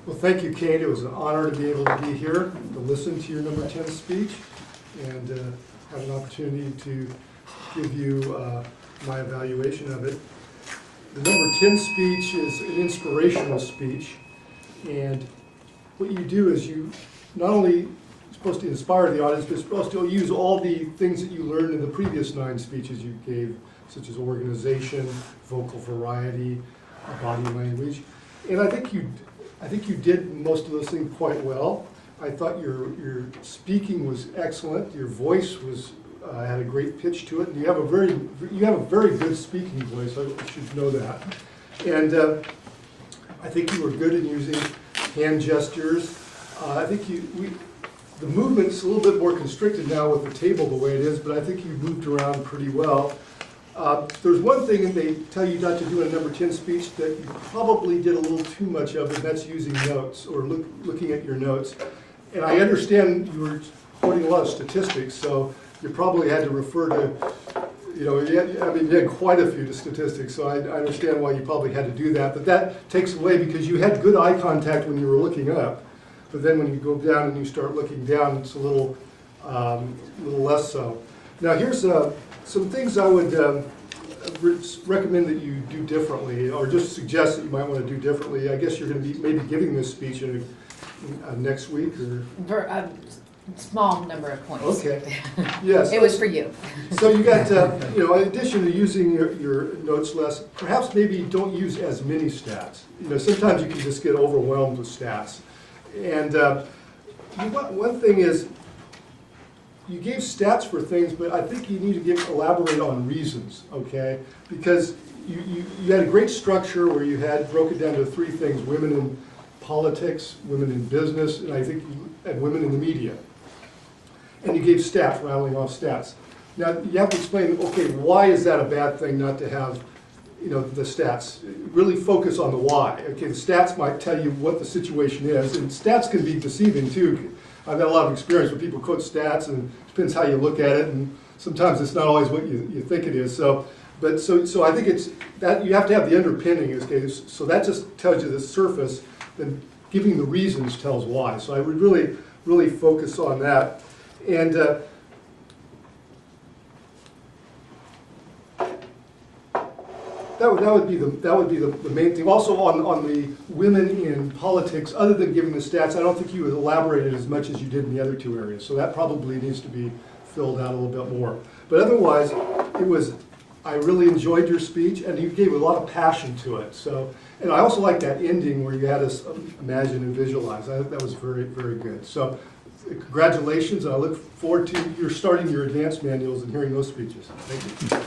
Well, thank you, Kate. It was an honor to be able to be here, to listen to your number 10 speech, and have an opportunity to give you my evaluation of it. The number 10 speech is an inspirational speech, and what you do is you not only supposed to inspire the audience, but you're supposed to use all the things that you learned in the previous 9 speeches you gave, such as organization, vocal variety, body language. And I think you did most of those things quite well. I thought your speaking was excellent. Your voice was had a great pitch to it, and you have a very good speaking voice. I should know that. And I think you were good in using hand gestures. I think the movement's a little bit more constricted now with the table the way it is, but I think you moved around pretty well. There's one thing that they tell you not to do in a number 10 speech that you probably did a little too much of, and that's using notes or looking at your notes. And I understand you were quoting a lot of statistics, so you probably had to refer to, you had quite a few statistics, so I understand why you probably had to do that. But that takes away because you had good eye contact when you were looking up. But then when you go down and you start looking down, it's a little less so. Now here's some things I would recommend that you do differently, or just suggest that you might want to do differently. I guess you're going to be maybe giving this speech next week, or for a small number of points. Okay. Yes. It was for you. So you got in addition to using your notes less, perhaps maybe don't use as many stats. Sometimes you can just get overwhelmed with stats. And one thing is, you gave stats for things, but I think you need to elaborate on reasons, okay? Because you had a great structure where you had broken down to 3 things: women in politics, women in business, and I think and women in the media. And you gave stats, rattling off stats. Now you have to explain, okay, why is that a bad thing not to have, the stats? Really focus on the why. Okay, the stats might tell you what the situation is, and stats can be deceiving too. I've had a lot of experience where people quote stats, and it depends how you look at it, and sometimes it's not always what you think it is. So I think it's that you have to have the underpinning in this case. So that just tells you the surface. Then giving the reasons tells why. So I would really focus on that. And that would be the main thing. Also on the women in politics, other than giving the stats, I don't think you elaborated as much as you did in the other 2 areas. So that probably needs to be filled out a little bit more. But otherwise, I really enjoyed your speech, and you gave a lot of passion to it. So, and I also like that ending where you had us imagine and visualize. That was very, very good. So congratulations, and I look forward to your starting your advanced manuals and hearing those speeches. Thank you.